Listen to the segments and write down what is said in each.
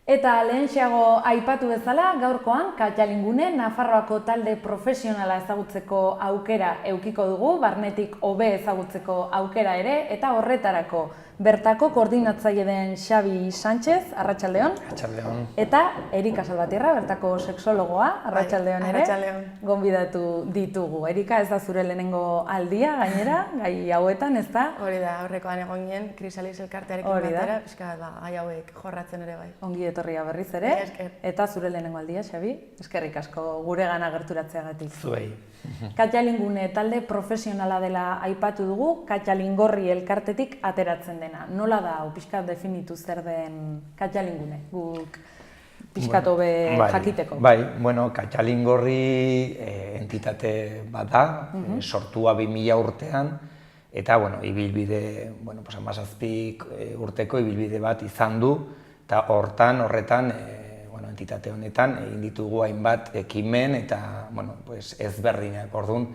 Eta lehentxeago aipatu bezala, gaurkoan Katalingune Nafarroako talde profesionala ezagutzeko aukera eukiko dugu, barnetik hobe ezagutzeko aukera ere, eta horretarako bertako koordinatzaile den Xabi Sánchez, arratsaldeon. Arratsaldeon. Eta Erika Salvatierra, bertako sexologoa, arratsaldeon ere, gonbidatu ditugu. Erika, ez da zure lehenengo aldia, gainera, gai hauetan, ez da? Hori da, horrekoan egon ginen, Krisalis elkartearekin batera, pixka gai hauek jorratzen ere bai. Ongi etorria berriz ere, eta zure lehenengo aldia, Xabi, eskerrik asko guregana gerturatzeagatik. Zuei. Katalingune talde profesionala dela aipatu dugu, Katalingorri elkartetik ateratzen dena. Nola da, pixkat definitu zer den Katalingune, guk pixkat hobe jakiteko? Bai, Katalingorri entitate bat da, sortua 2000 urtean, eta ibilbide, 17 urteko ibilbide bat izan du, eta horretan, entitate honetan, egin ditugu hainbat ekimen eta ezberdinak. Orduan,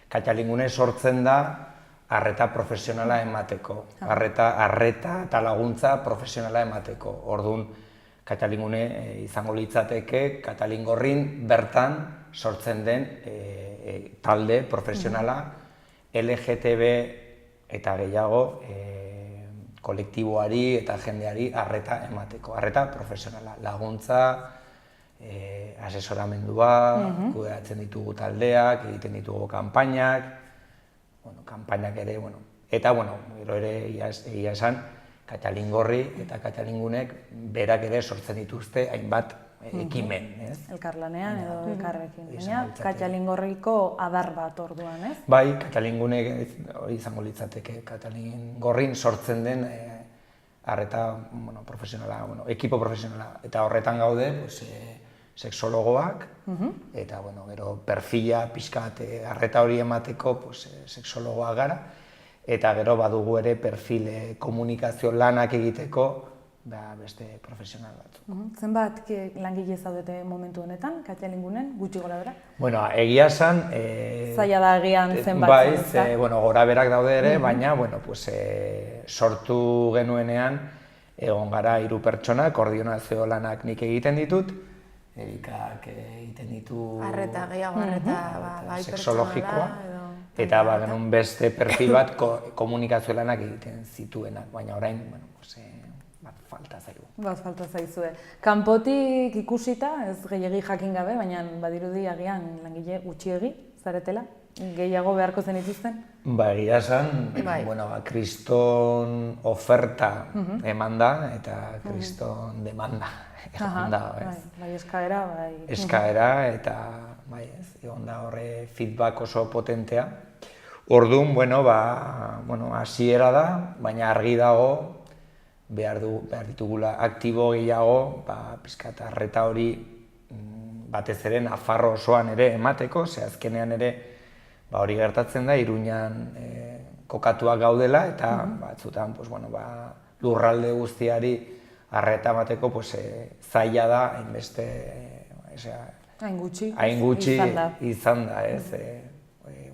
Katalingune sortzen da arreta profesionala emateko, arreta eta laguntza profesionala emateko. Orduan, Katalingune izango litzateke, Katalingorrin bertan sortzen den talde profesionala LGTB eta gehiago kolektiboari eta jendeari arreta emateko, arreta profesionala, laguntza, asesoramendua, kudeatzen ditugu taldeak, egiten ditugu kanpainak ere, eta gero ere egia esan, Katalingorri eta Katalingunek berak ere sortzen dituzte hainbat ekimen, ez? Elkarlanean edo elkarrekin, baina Katalingorriko adar bat orduan, ez? Bai, Katalingunek izango litzateke, Katalingorrin sortzen den arreta profesionala, ekipo profesionala, eta horretan gaude sexologoak, eta gero perfila pixkat arreta hori emateko sexologoak gara, eta gero badugu ere perfil komunikazio lanak egiteko beste profesional batzuk. Zenbat langile zaudete momentu honetan, Katalingunen, gutxi gora bera? Egia esan... Zaila da agian zenbat. Bai, gora berak daude ere, baina sortu genuenean egon gara 3 pertsona, koordinazio lanak nik egiten ditut, Erikak egiten ditu... Arreta, gehiago arreta, bai sexologikoa, eta genuen beste perfil bat komunikazio lanak egiten zituenak, baina orain, falta zaigu. Falta zaizue. Kanpotik ikusita, ez gehiegi jakin gabe, baina badirudi agian langile gutxiegi zaretela, gehiago beharko zen dituzten? Egia esan, kriston oferta eman da, eta kriston demanda eman da. Bai, eskaera, bai. Eskaera, eta egon da horre feedback oso potentea. Orduan, hasiera da, baina argi dago, behar ditugula aktibo gehiago, pixkat arreta hori batez ere Nafarro osoan ere emateko, ze azkenean ere hori gertatzen da, Iruñan kokatuak gaudela, eta batzutan lurralde guztiari arreta emateko zaila da, hainbeste hain gutxi izan da,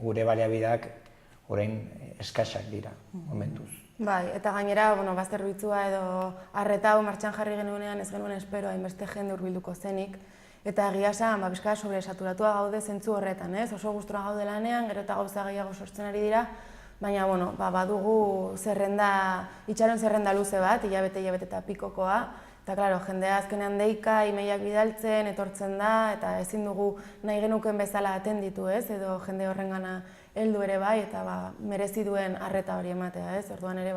gure baliabideak orain eskasak dira, momentuz. Bai, eta gainera, bazterbitzua edo arreta hau martxan jarri genuenean ez genuen espero hainbeste jende hurbilduko zenik, eta egia esan, pixka sobresaturatua gaude zentzu horretan, ez? Oso gustura gaude lanean, gero eta gauza gehiago sortzen ari dira, baina, badugu itxaron zerrenda luze bat, hilabete eta pikokoa, eta, klaro, jendea azkenean deika, imeiak bidaltzen, etortzen da, eta ezin dugu nahi genuken bezala atenditu, ez? Edo jende horrengana heldu ere bai, eta merezi duen arreta hori ematea, ez? Orduan ere,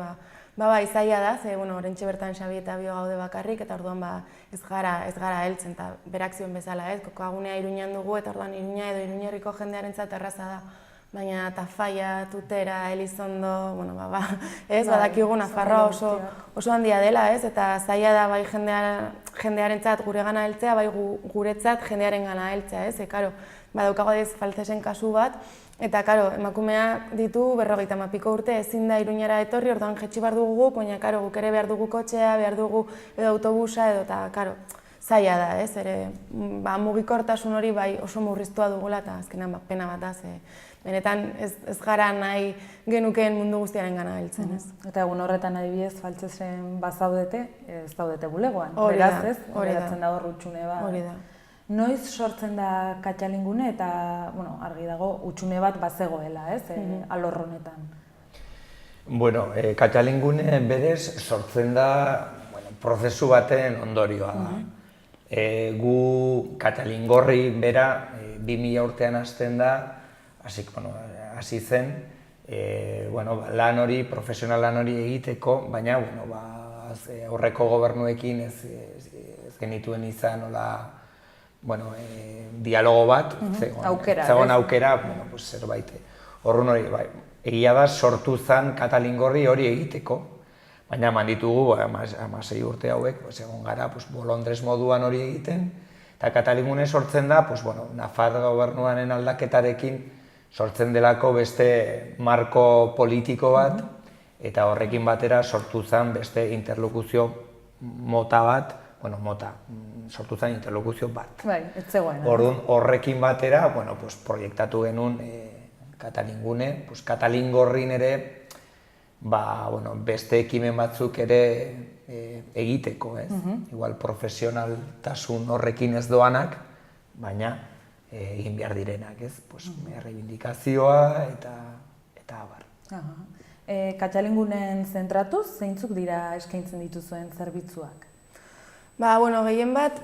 zaila da, ze, orentxe bertan Xabi eta bio gaude bakarrik, eta orduan ez gara heltzen, eta berak zioen bezala, ez? Kokagunea Iruñan dugu, eta orduan Iruña edo Iruñerriko jendearentzat erraza da, baina Tafalla, Tutera, Elizondo, ez? Badakigu Nafarroa oso handia dela, ez? Eta zaila da bai jendearentzat gure gana heltzea, bai guretzat jendearen gana heltzea, ez? Karo, badaukago ez faltesen kasu bat, eta, karo, emakumeak ditu 50 urte ezin da Iruñara etorri, orduan jetxi behar dugu guk, baina, karo, guk ere behar dugu kotxea, behar dugu edo autobusa, edo, eta, karo, zaila da, ez? Ere, mugikortasun hori bai oso murriztua dugula eta azkenean pena bat da, ze benetan ez gara nahi genukeen mundu guztiaren gana heltzen, ez? Eta egun horretan adibidez Faltsesen bazaudete, ez daudete bulegoan. Hori da, Beraz, ez? hori da. Geratzen da hor hutsune bat. Hori da. Noiz sortzen da Katxalingune eta, argi dago, hutsune bat bazegoela, ez? Alor honetan. Bueno, Katxalingune berez sortzen da prozesu baten ondorioa da. Gu Katxalingorri bera 2000 urtean hasten da, hasi zen, lan hori, profesional lan hori egiteko, baina aurreko gobernuekin ez genituen izan dialogo bat, zegoen aukera, zerbait. Horren hori, egia da sortu zen Katalingorri hori egiteko, baina eman ditugu 16 urte hauek, egon gara bolondrez moduan hori egiten, eta Katalingune sortzen da, Nafar gobernuaren aldaketarekin sortzen delako beste marko politiko bat, eta horrekin batera sortu zen beste interlokuzio mota bat, sortu zen interlokuzio bat. Bai, ez zegoen. Orduan, horrekin batera, proiektatu genuen Katalingune, Katalingorrin ere, beste ekimen batzuk ere egiteko, ez? Igual profesionaltasun horrekin ez doanak, baina egin behar direnak, ez? Erreibindikazioa eta abar. Katxalingunen zentratuz, zeintzuk dira eskaintzen dituzuen zerbitzuak? Gehien bat,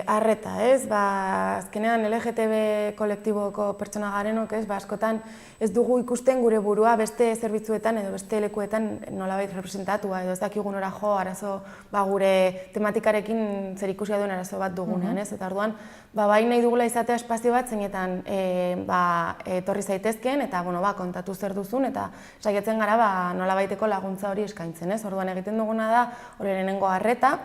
arreta, ez? Azkenean LGTB kolektiboko pertsona garenok, ez? Askotan ez dugu ikusten gure burua beste zerbitzuetan edo beste lekuetan nolabait representatua edo ez dakigu nora jo arazo gure tematikarekin zer ikusia duen arazo bat dugunean, ez? Eta orduan, bai nahi dugula izatea espazio bat zeinetan etorri zaitezkeen eta kontatu zer duzun eta saiatzen gara nolabaiteko laguntza hori eskaintzen, ez? Orduan egiten duguna da hori lehenengo arreta.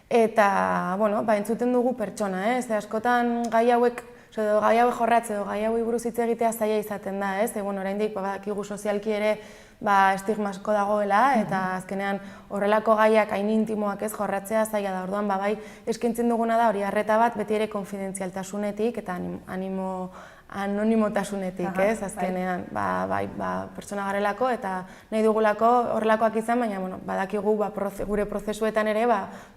Eta, entzuten dugu pertsona, ez? Askotan gai hauek jorratze edo gai hauei buruz hitz egitea zaila izaten da, ez? Oraindik badakigu sozialki ere estigma asko dagoela eta azkenean horrelako gaiak hain intimoak ez jorratzea zaila da. Orduan, bai eskaintzen duguna da hori arreta bat beti ere konfidentzialtasunetik eta anonimotasunetik, ez? Azkenean, pertsona garelako eta nahi dugulako horrelakoak izan, baina badakigu gure prozesuetan ere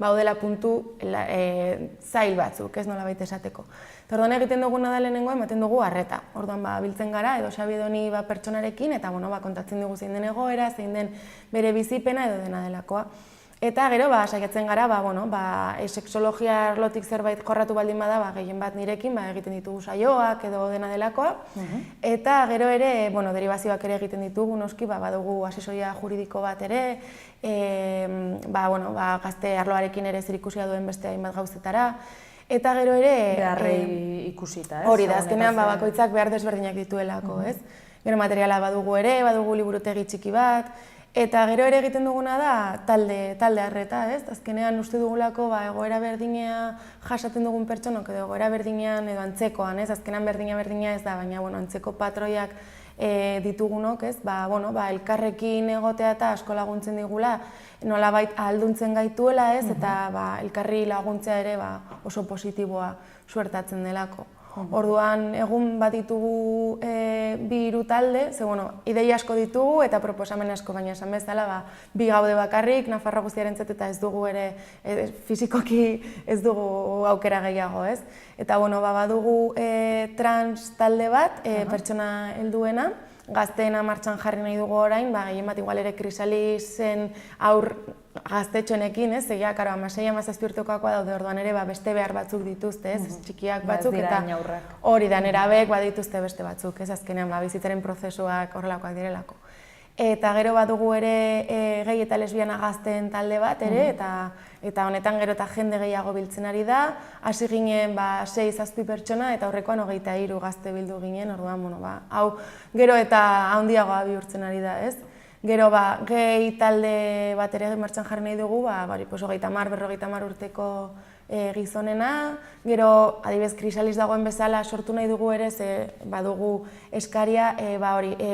baudela puntu zail batzuk, ez nolabait esateko. Eta orduan egiten duguna da lehenengo ematen dugu arreta. Orduan biltzen gara edo Xabidoni pertsonarekin eta kontatzen dugu zein den egoera, zein den bere bizipena edo dena delakoa. Eta gero, saiatzen gara, sexologia arlotik zerbait jorratu baldin bada, gehien bat nirekin, egiten ditugu saioak edo dena delakoa. Eta gero ere, deribazioak ere egiten ditugu, noski, badugu asesoria juridiko bat ere, gazte arloarekin ere zerikusia duen beste hainbat gauzetara. Eta gero ere... Beharrei ikusita, ez? Hori da, azkenean bakoitzak behar desberdinak dituelako, ez? Gero materiala badugu ere, badugu liburutegi txiki bat, eta gero ere egiten duguna da talde arreta, ez? Azkenean uste dugulako egoera berdinea jasaten dugun pertsonok edo egoera berdinean edo antzekoan, ez? Azkenean berdina ez da, baina antzeko patroiak ditugunok, ez? Elkarrekin egotea eta asko laguntzen digula, nolabait ahalduntzen gaituela, ez? Eta elkarri laguntzea ere oso positiboa suertatzen delako. Orduan, egun bat ditugu bi hiru talde, ze ideia asko ditugu eta proposamen asko, baina esan bezala bi gaude bakarrik, Nafarroa guztiarentzat eta ez dugu ere fisikoki ez dugu aukera gehiago, ez? Eta badugu trans talde bat, pertsona helduena, gazteena martxan jarri nahi dugu orain, gehien bat igual ere krisalisen aur gaztetxoenekin, ez? Egia, karo, 16-17 urtekoakoa daude, orduan ere beste behar batzuk dituzte, ez? Txikiak batzuk eta hori da, nerabek badituzte beste batzuk, ez? Azkenean bizitzaren prozesuak horrelakoak direlako. Eta gero badugu ere gay eta lesbiana gazteen talde bat ere, eta honetan gero eta jende gehiago biltzen ari da, hasi ginen 6-7 pertsona eta horrekoan 23 gazte bildu ginen, orduan, hau gero eta handiagoa bihurtzen ari da, ez? Gero gehi talde bat ere martxan jarri nahi dugu, 30-40 urteko gizonena, gero adibidez Krisalis dagoen bezala sortu nahi dugu ere, badugu eskaria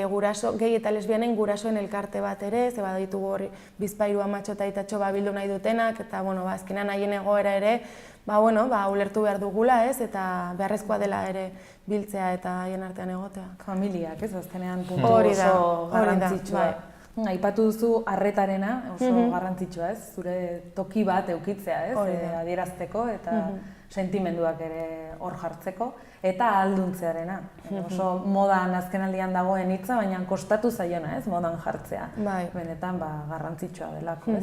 guraso, gehi eta lesbianen gurasoen elkarte bat ere, baditugu hori Bizpahiru amatxo eta aitatxo bildu nahi dutenak, eta azkenean haien egoera ere, ulertu behar dugula, eta beharrezkoa dela ere biltzea eta haien artean egotea. Familiak, azkenean puntu oso garrantzitsua. Aipatu duzu arretarena, oso garrantzitsua, zure toki bat eukitzea, adierazteko eta sentimenduak ere hor jartzeko, eta ahalduntzearena. Oso modan azkenaldian dagoen hitza, baina kostatu zaiona, modan jartzea. Benetan garrantzitsua delako.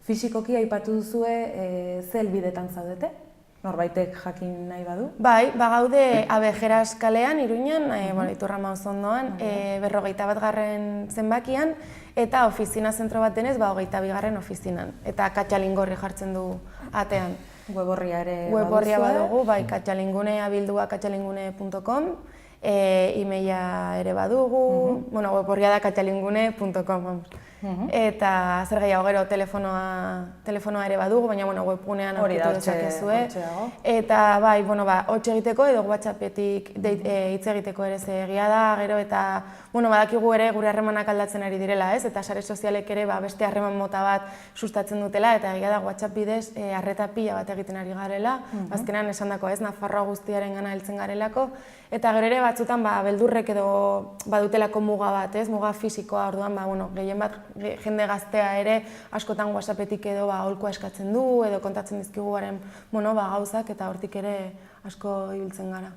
Fisikoki aipatu duzue ze helbidetan zaudete? Norbaitek jakin nahi badu? Bai, gaude Abejeras kalean, Iruñan, Iturrama Osondoan, 41. zenbakian, eta ofizina zentro bat denez, 22. ofizinan. Eta Katxalingorri jartzen du atean. Weborria ere baduzu? Weborria badugu, bai, katxalingunea bildua katxalingune.com, e-maila ere badugu, weborria da katxalingune.com, eta zer gehiago gero telefonoa ere badugu, baina webgunean aurkitu dezakezue. Eta bai, hots egiteko edo WhatsAppetik hitz egiteko ere egia da, gero eta badakigu ere gure harremanak aldatzen ari direla, eta sare sozialek ere beste harreman mota bat sustatzen dutela, eta egia da WhatsApp bidez arreta pila bat egiten ari garela, azkenean esandako Nafarroa guztiaren gana heltzen garelako, eta gero ere batzutan beldurrek edo badutelako muga bat, muga fisikoa, orduan gehien bat jende gaztea ere askotan WhatsAppetik edo aholkua eskatzen du, edo kontatzen dizkigu garen gauzak, eta hortik ere asko ibiltzen gara.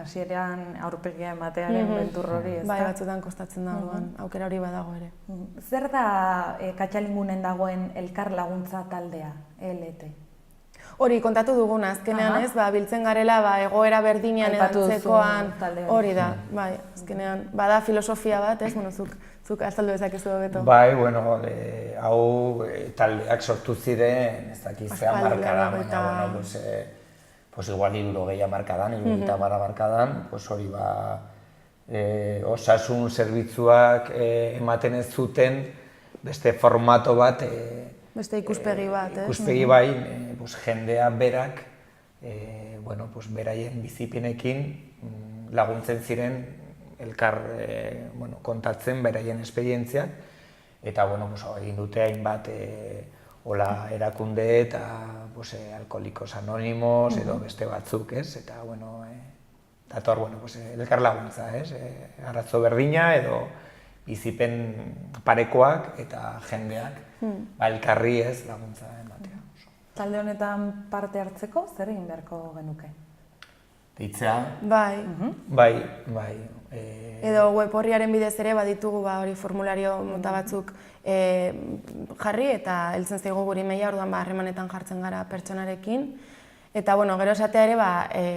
Hasieran aurpegia ematearen beldur hori, ez da? Bai, batzutan kostatzen da, aukera hori badago ere. Zer da Katxalingunen dagoen elkar laguntza taldea, ELT? Hori, kontatu duguna, azkenean biltzen garela egoera berdinean edantzekoan, hori da, bai, azkenean, bada filosofia bat, zuk azaldu dezakezu hobeto. Bai, hau taldeak sortu ziren, ez dakiz zean markadan, baina, pues igual 60 markadan, 70 markadan, pues hori osasun zerbitzuak ematen ez zuten beste formato bat, beste ikuspegi bat, ikuspegi bai, jendea berak, beraien bizipenekin laguntzen ziren elkar kontatzen beraien esperientziak, eta egin dute hainbat erakunde eta Alkoholikos Anonimos edo beste batzuk, eta dator elkar laguntza, arazo berdina edo bizipen parekoak eta jendeak elkarri laguntza ematea. Talde honetan parte hartzeko, zer egin beharko genuke? Deitzea? Bai. Bai. Edo web horriaren bidez ere baditugu hori formulario mota batzuk jarri eta heltzen zaigu guri maila, orduan harremanetan jartzen gara pertsonarekin. Eta gero esatea ere,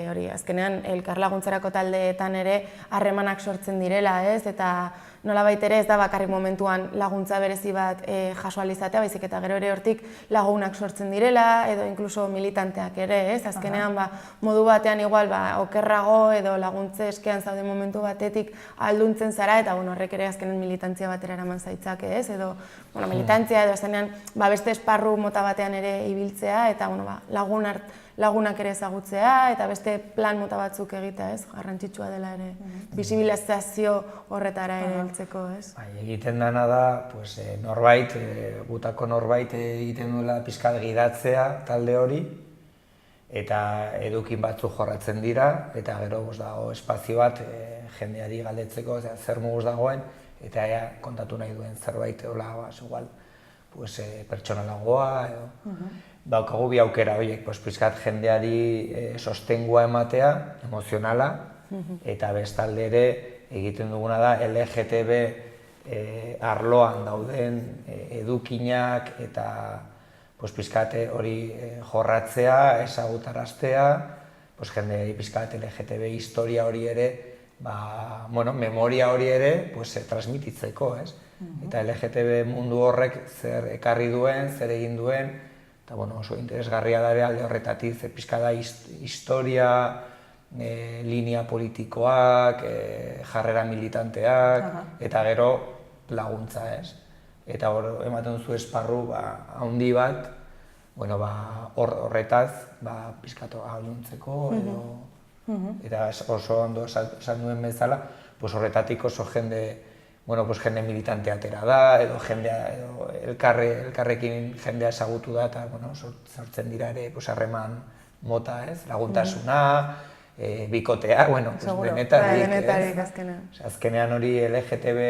hori, azkenean elkar laguntzarako taldeetan ere harremanak sortzen direla, eta nolabait ere ez da bakarrik momentuan laguntza berezi bat jaso ahal izatea, baizik eta gero ere hortik lagunak sortzen direla, edo inkluso militanteak ere, azkenean modu batean igual okerrago edo laguntze eskean zauden momentu batetik ahalduntzen zara, eta horrek ere azkenean militantzia batera eraman zaitzake, edo militantzia edo azkenean beste esparru mota batean ere ibiltzea, eta lagunak ere ezagutzea, eta beste plan mota batzuk egitea, garrantzitsua dela ere, bisibilizazio horretara ere heltzeko, ez? Egiten dena da, norbait, gutako norbait egiten duela pixkat gidatzea talde hori, eta edukin batzuk jorratzen dira, eta gero dago espazio bat jendeari galdetzeko, zer moduz dagoen, eta kontatu nahi duen zerbait, igual, pertsonalagoa, edo... Daukagu bi aukera horiek, pixkat jendeari sostengua ematea, emozionala, eta bestalde ere egiten duguna da LGTB arloan dauden edukinak eta pixkat hori jorratzea, ezagutaraztea, jendeari pixkat LGTB historia hori ere, memoria hori ere transmititzeko, eta LGTB mundu horrek zer ekarri duen, zer egin duen, eta oso interesgarria da ere alde horretatik, pixka da historia, linea politikoak, jarrera militanteak, eta gero laguntza, ez? Eta hor ematen duzu esparru handi bat, bueno, horretaz, pizkatu ahalduntzeko, eta oso ondo esan duen bezala, horretatik oso jende militante atera da, edo elkarrekin jendea ezagutu da, eta sortzen dira ere harreman mota, laguntasuna, bikotea, denetarik azkenean. Azkenean hori LGTB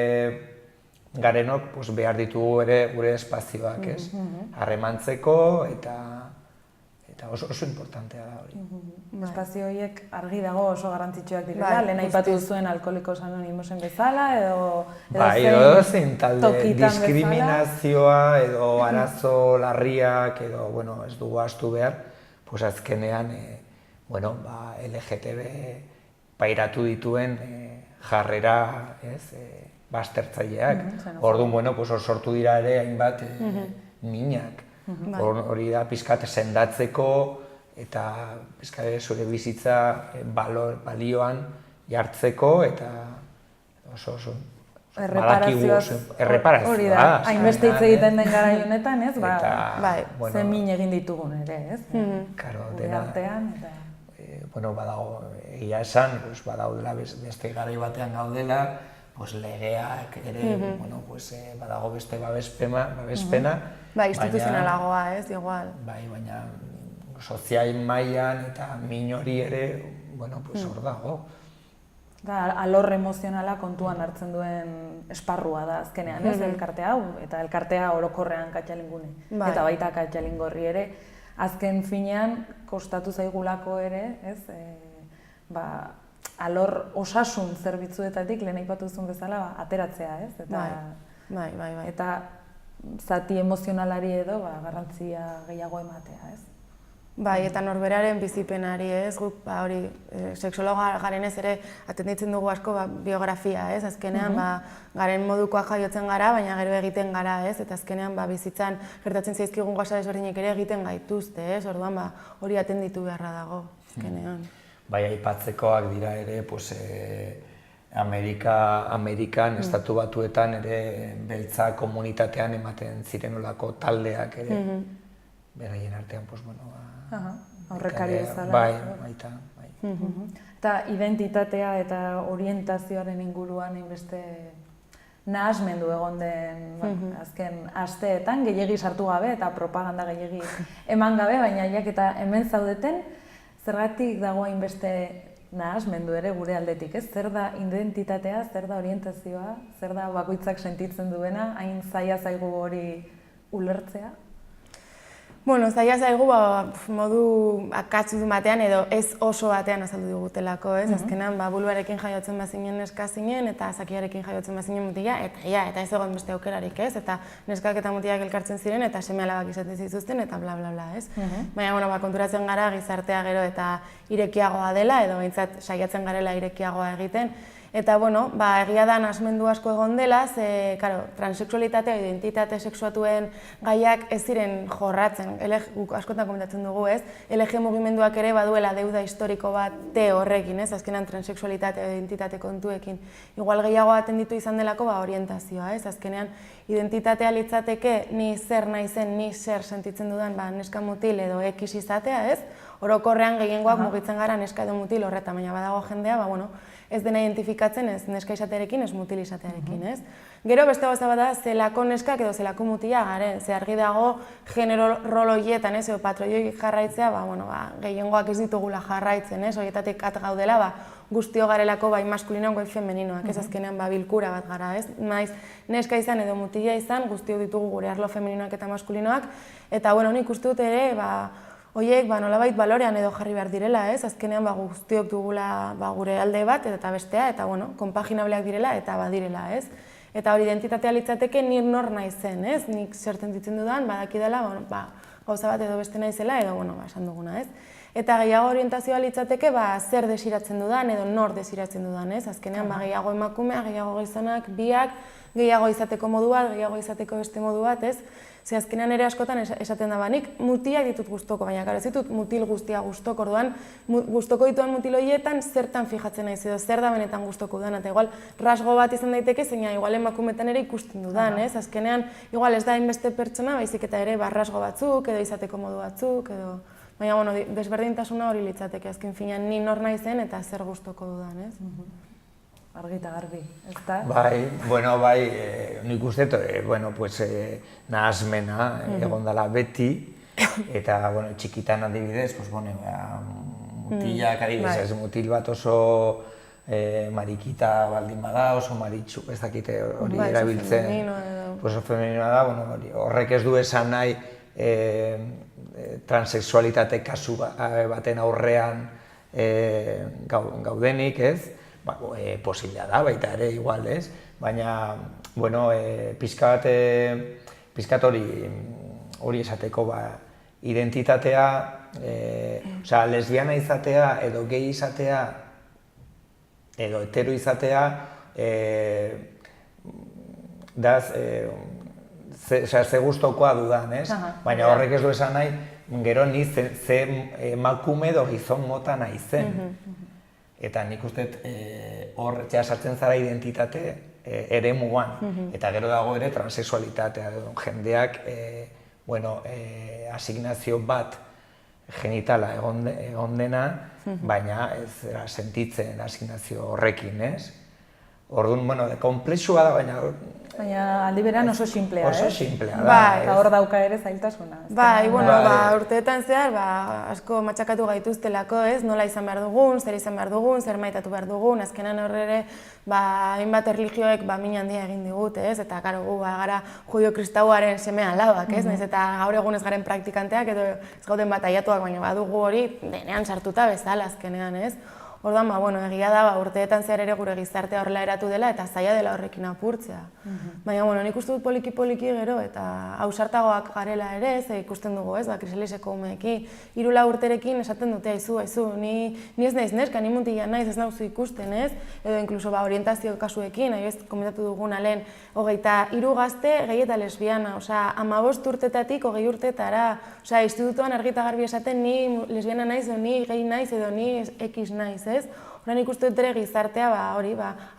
garenok behar ditugu ere gure espazioak, harremantzeko, eta oso importantea da hori. Espazio horiek argi dago oso garrantzitsuak direla, lehen aipatu duzuen Alkoholikos Anonimosen bezala, edo zein talde diskriminazioa, edo arazo larriak, edo ez dugu ahaztu behar, azkenean LGTB pairatu dituen jarrera baztertzaileak. Orduan, sortu dira ere hainbat minak. Hori da pixkat sendatzeko eta zure bizitza balioan jartzeko eta oso erreparazioa. Hori da, hainbeste hitz egiten den garai honetan, ez? Zen min egin ditugun ere, ez? Gure artean. Badago, egia esan, badaudela beste garai batean gaudela, legeak ere, badago beste babespena. Instituzionalagoa, ez, igual. Baina sozial mailan eta min hori ere, hor dago. Alor emozionala kontuan hartzen duen esparrua da azkenean, ez, elkarte hau, eta elkartea orokorrean Katxalingune. Eta baita Katxalingorri ere, azken finean kostatu zaigulako ere, ez, alor osasun zerbitzuetatik lehen aipatu duzun bezala ateratzea, ez? Eta zati emozionalari edo garrantzia gehiago ematea, ez? Bai, eta norberaren bizipenari, ez? Guk hori sexologa garenez ere atenditzen dugu asko biografia, ez? Azkenean garen modukoa jaiotzen gara, baina gero egiten gara, ez? Eta azkenean bizitzan gertatzen zaizkigun gauza desberdinek ere egiten gaituzte, ez? Orduan hori atenditu beharra dago, azkenean. Bai, aipatzekoak dira ere, Amerikan, Estatu Batuetan ere beltza komunitatean ematen ziren olako taldeak ere, beraien artean, aurrekari bezala. Bai, baita. Eta identitatea eta orientazioaren inguruan hainbeste nahasmendu egon den azken asteetan, gehiegi sartu gabe eta propaganda gehiegi eman gabe, baina eta hemen zaudeten, zergatik dago hainbeste nahasmendu ere gure aldetik, ez? Zer da identitatea, zer da orientazioa, zer da bakoitzak sentitzen duena, hain zaila zaigu hori ulertzea? Zaila zaigu modu akatsu batean edo ez oso batean azaldu digutelako, ez? Azkenan, buluarekin jaiotzen bazinen neska zinen eta zakiarekin jaiotzen bazinen mutila, eta ez egon beste aukerarik, ez? Eta neskak eta mutilak elkartzen ziren eta seme-alabak izaten zituzten eta bla bla bla, ez? Baina, konturatzen gara gizartea gero eta irekiagoa dela edo behintzat saiatzen garela irekiagoa egiten. Eta, egia da nahasmendu asko egon dela, transexualitatea, identitate sexuatuen gaiak ez ziren jorratzen, guk askotan komentatzen dugu, ez? LG mugimenduak ere baduela deuda historiko bat horrekin, ez? Azkenan transexualitatea, identitate kontuekin. Igual gehiago atenditu izan delako orientazioa, ez? Azkenean, identitatea litzateke ni zer naizen, ni zer sentitzen dudan neska mutil edo X izatea, ez? Orokorrean gehiengoak mugitzen gara neska edo mutil horretan, baina badago jendea, ez dena identifikatzen ez neska izatearekin, ez mutil izatearekin, ez? Gero beste gauza bat da, zelako neskak edo zelako mutila garen, ze argi dago genero rol horietan, ez, edo patroioik jarraitzea, gehiengoak ez ditugula jarraitzen, ez, horietatik at gaudela, guztio garelako bai maskulinoak, bai femeninoak, ez azkenean bilkura bat gara, ez? Naiz, neska izan edo mutila izan, guztio ditugu gure arlo femeninoak eta maskulinoak, eta nik uste dut ere, horiek nolabait balorean edo jarri behar direla, ez? Azkenean guztiok dugula gure alde bat eta bestea, eta konpaginableak direla eta badirela, ez? Eta hori identitatea litzateke nir nor naizen, ez? Nik zer sentitzen dudan, badaki dela, gauza bat edo beste naizela edo, esan duguna, ez? Eta gehiago orientazioa litzateke zer desiratzen dudan edo nor desiratzen dudan, ez? Azkenean gehiago emakumea, gehiago gizonak, biak, gehiago izateko modu bat, gehiago izateko beste modu bat, ez? Ze azkenean ere askotan esaten da, nik mutilak ditut gustoko, baina ez ditut mutil guztia gustoko, orduan gustoko dituan mutil horietan zertan fijatzen naiz edo zer da benetan gustoko dudan, eta igual rasgo bat izan daiteke, zeina igual emakumetan ere ikusten dudan, ez? Azkenean igual ez da hainbeste pertsona, baizik eta ere rasgo batzuk edo izateko modu batzuk edo... Baina, bueno, desberdintasuna hori litzateke, azken finean ni nor naizen eta zer gustoko dudan, ez? Argi eta garbi, ezta? Bai, nik uste, nahasmena egon dela beti, eta txikitan adibidez, mutilak adibidez, mutil bat oso marikita baldin bada, oso maritxu, ez dakite hori erabiltzen, oso femeninoa da, horrek ez du esan nahi transexualitate kasu baten aurrean gaudenik, ez? Posiblea da, baita ere, igual, ez? Baina, pixkat hori esateko, identitatea, lesbiana izatea, edo gay izatea, edo hetero izatea, ze gustokoa dudan, ez? Baina horrek ez du esan nahi, gero ni ze emakume edo gizon mota naizen. Eta nik uste hor sartzen zara identitate ere mugan. Eta gero dago ere transexualitatea, jendeak asignazio bat genitala egon dena, baina ez sentitzen asignazio horrekin, ez? Orduan, komplexua da, baina... Baina aldi berean oso sinplea, Oso sinplea da. Eta hor dauka ere zailtasuna. Bai, urteetan zehar asko matxakatu gaituztelako, ez? Nola izan behar dugun, zer izan behar dugun, zer maitatu behar dugun, azkenan horre ere hainbat erlijioek min handia egin digute, ez? Eta gu gara judio-kristauaren semea alabak, ez? Naiz eta gaur egun ez garen praktikanteak edo ez gauden bataiatuak, baina badugu hori denean sartuta bezala azkenean, ez? Orduan, egia da, urteetan zehar ere gure gizartea horrela eratu dela eta zaila dela horrekin apurtzea. Baina, nik uste dut poliki-poliki gero eta ausartagoak garela ere, ze ikusten dugu, ez, kriseliseko umeekin. 3 urterekin esaten dute, aizu, ni ez naiz neska, ni mutila naiz, ez nauzu ikusten, ez? Edo, inkluso, orientazio kasuekin, komentatu duguna lehen, 23 gazte, gehi eta lesbiana, 15 urtetatik 20 urtetara, institutuan argita garbi esaten ni lesbiana naiz, edo ni gehi naiz, edo ni X naiz, ez? Horan ikustu dut ere gizartea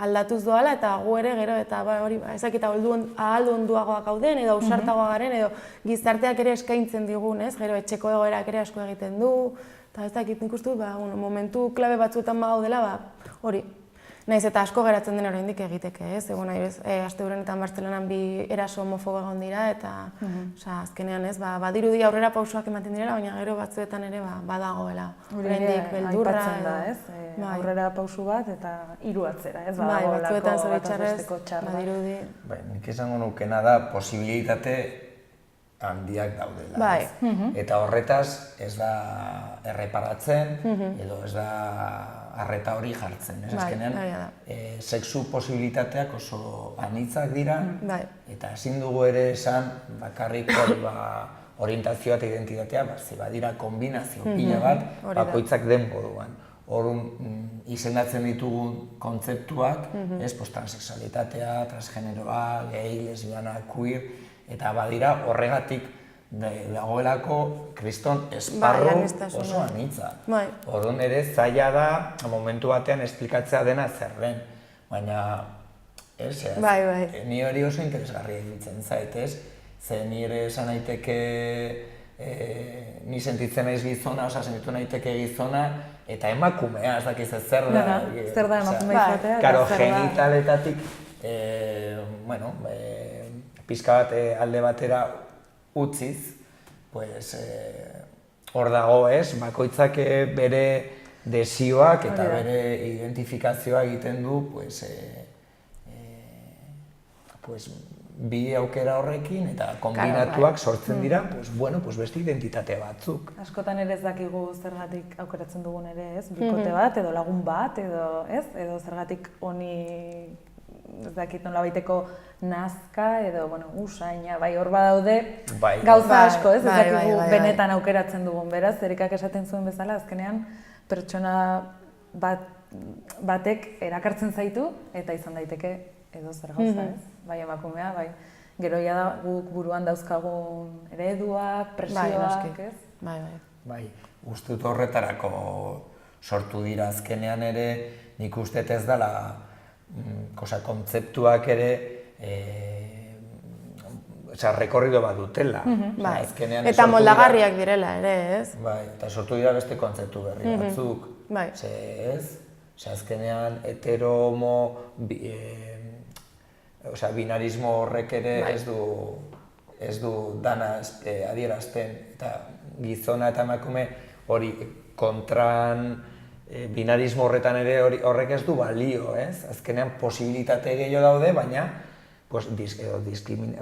aldatuz doala eta gu ere gero eta ezakita ahaldu onduagoak gauden edo ausartagoa garen edo gizarteak ere eskaintzen digun, ez? Gero etxeko egoerak ere asko egiten du eta ezakit nik uste dut momentu klabe batzuetan bagaudela hori. Naiz eta asko geratzen den oraindik egiteke, ez? Asteburunetan Bartzelonan 2 eraso homofobo egon dira eta azkenean, ez? Badirudi aurrera pausoak ematen direla, baina gero batzuetan ere badagoela. Oraindik beldurra aipatzen da, ez? Aurrera pausu bat eta 3 atzera, ez? Batzuetan zoritxarrez badirudi. Nik esango nukena da posibilitate handiak daudela, ez? Eta horretaz ez da erreparatzen edo ez da arreta hori jartzen, ez? Azkenean, sexu posibilitateak oso anitzak dira eta ezin dugu ere esan bakarrik orientazioa eta identitatea, badira kombinazio pila bat bakoitzak den moduan. Orduan, izendatzen ditugun kontzeptuak, transexualitatea, transgeneroa, gay, lesbiana, queer, eta badira horregatik dagoelako kriston esparru oso anitza. Orduan ere zaila da momentu batean esplikatzea dena zer den, baina ni hori oso interesgarria egiten zait, ez? Ze ni ere esan naiteke ni sentitzen naiz gizona, sentitu naiteke gizona, eta emakumea, ez dakiz zer da. Zer da emakumea izatea? Karo, genitaletatik, pixka bat alde batera utziz, hor dago, ez? Bakoitzak bere desioak eta bere identifikazioa egiten du, bi aukera horrekin eta kombinatuak sortzen dira beste identitate batzuk. Askotan ere ez dakigu zergatik aukeratzen dugun ere, ez? Bikote bat, edo lagun bat, edo zergatik honi ez dakit nolabaiteko nazka edo, usaina, bai, hor badaude Bai. gauza asko, ez? Ez Bai, dakigu bai. benetan aukeratzen dugun, beraz, Erikak esaten zuen bezala, azkenean pertsona batek erakartzen zaitu eta izan daiteke edo zer gauza, ez? Bai, emakumea, bai. Gero da guk buruan dauzkagun ereduak, presioak, ez? Bai, bai. Bai, uste dut horretarako sortu dira azkenean ere, nik uste ez dela kontzeptuak ere rekorrido bat dutela. Bai. Azkenean Eta moldagarriak direla ere, ez? Bai, eta sortu dira beste kontzeptu berri batzuk. Bai. Azkenean hetero, homo, binarismo horrek ere ez du dana adierazten, eta gizona eta emakume hori kontran binarismo horretan ere horrek ez du balio, ez? Azkenean posibilitate gehiago daude, baina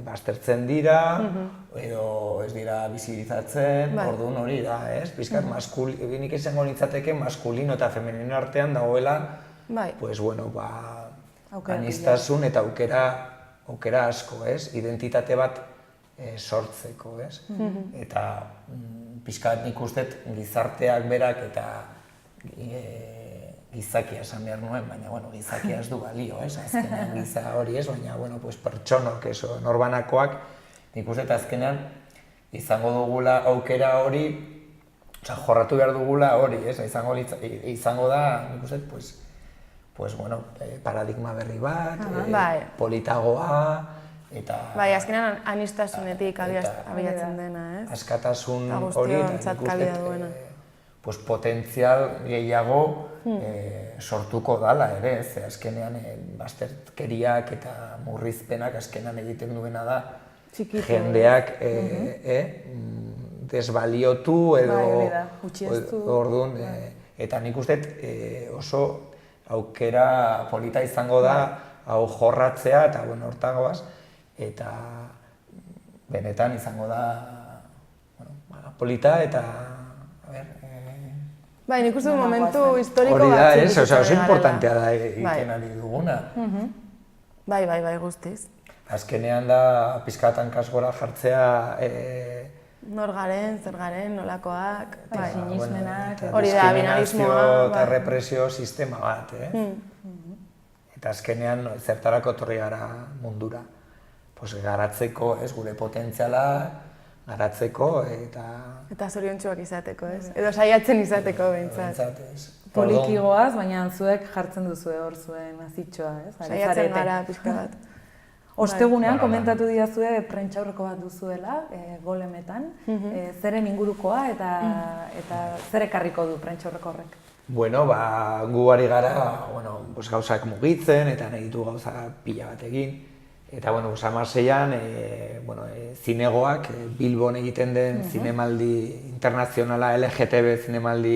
baztertzen dira, edo ez dira bizibilizatzen, orduan hori da, ez? Pizkat nik izango nintzateke maskulino eta femenino artean dagoela, aniztasun eta aukera asko, ez? Identitate bat sortzeko, ez? Eta pizkat nik uste gizarteak berak eta gizakia esan behar nuen, baina gizakia ez du balio, ez? Azkenean giza hori ez, baina pertsonok, norbanakoak, nik uste azkenean izango dugula aukera hori, jorratu behar dugula hori, ez? Izango da, nik uste, paradigma berri bat, politagoa, eta... Bai, azkenean aniztasunetik abiatzen dena, ez? Askatasun hori, eta nik uste potentzial gehiago sortuko dala ere, ze azkenean bazterkeriak eta murrizpenak azkenean egiten duena da jendeak desbaliotu edo orduan, eta nik uste oso aukera polita izango da hau jorratzea eta hortagoaz, eta benetan izango da polita eta bai, nik uste momentu historiko batzuk. Hori da, ez, oso garela. importantea da egiten ari duguna. Bai, guztiz. Azkenean da pizkatan kasgora jartzea Nor garen, zer garen, nolakoak, sinismenak, hori da, binarismoa. Eta represio sistema bat, Eta azkenean zertarako etorri gara mundura. Garatzeko, gure potentziala, garatzeko eta zoriontsuak izateko, ez? Edo saiatzen izateko behintzat. Polikigoaz, baina zuek jartzen duzue hor zuen azitxoa, ez? Saiatzen gara pixka bat. Ostegunean komentatu didazue prentsaurreko bat duzuela, Golemetan, zeren ingurukoa eta zer ekarriko du prentsaurreko horrek? Bueno, gu ari gara gauzak mugitzen eta nahi ditu gauza pila bat egin. Eta, 16an, zinegoak, Bilbon egiten den zinemaldi internazionala, LGTB zinemaldi,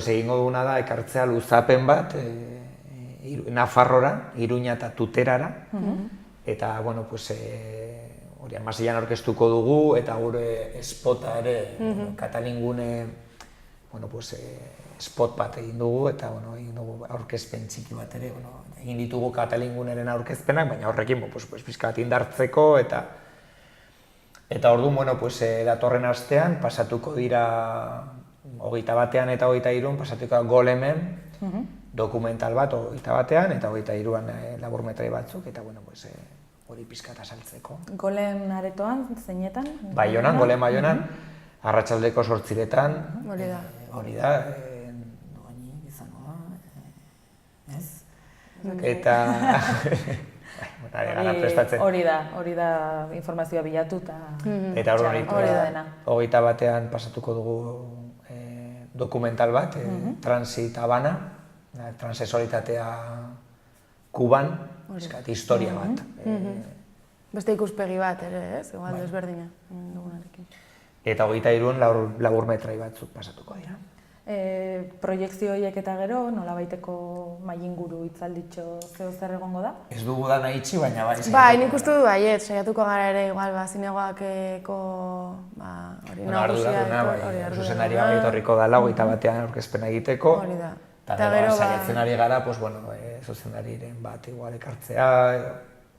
egingo duguna da, ekartzea luzapen bat, Nafarrora, Iruña eta Tuterara. Eta, hori 16an aurkeztuko dugu, eta gure spota ere, Katalingune, spot bat egin dugu, eta egin dugu aurkezpen txiki bat ere, egin ditugu Katalinguneren aurkezpenak, baina horrekin pixka bat indartzeko, eta orduan, datorren astean, pasatuko dira 21an eta 23an, pasatuko da Golemen, dokumental bat 21an, eta 23an laburmetrai batzuk, eta hori pixka eta saltzeko. Golem aretoan, zeinetan? Baionan, Golem Baionan, arratsaldeko 8:00etan, hori da, eta hori da informazioa bilatu eta hori da 21an pasatuko dugu dokumental bat, Transit Habana, transexualitatea Kuban, historia bat. Beste ikuspegi bat ere, ez? Igual desberdina dugunarekin. Eta 23an laburmetrai batzuk pasatuko dira. Proiekzio horiek eta gero, nolabaiteko mailinguru hitzalditxo zeo zer egongo da? Ez dugu da nahi itxi, baina bai. Bai, nik uste du baiet, saiatuko gara ere, igual, zinegoakeko hori nagusia. Zuzenari bai etorriko dela, 21an aurkezpena egiteko. Hori da. Eta gero saiatzen ari gara, zuzendariren bat igual ekartzea,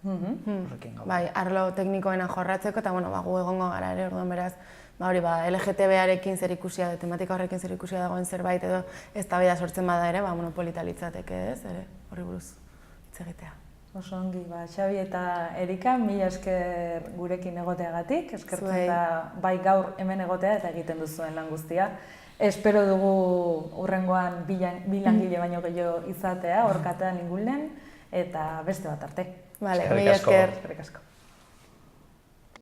horrekin gau. Bai, arlo teknikoena jorratzeko, eta bueno, gu egongo gara ere, orduan beraz, hori LGTB-arekin zerikusia, tematika horrekin zerikusia dagoen zerbait edo eztabaida sortzen bada ere, polita litzateke, ez, ere, horri buruz hitz egitea. Oso ongi, Xabi eta Erika, mila esker gurekin egoteagatik, eskertzen da bai gaur hemen egotea eta egiten duzuen lan guztia. Espero dugu hurrengoan bi langile baino gehiago izatea, orkatean ingulen, eta beste bat arte. Mila esker. Eskerrik asko.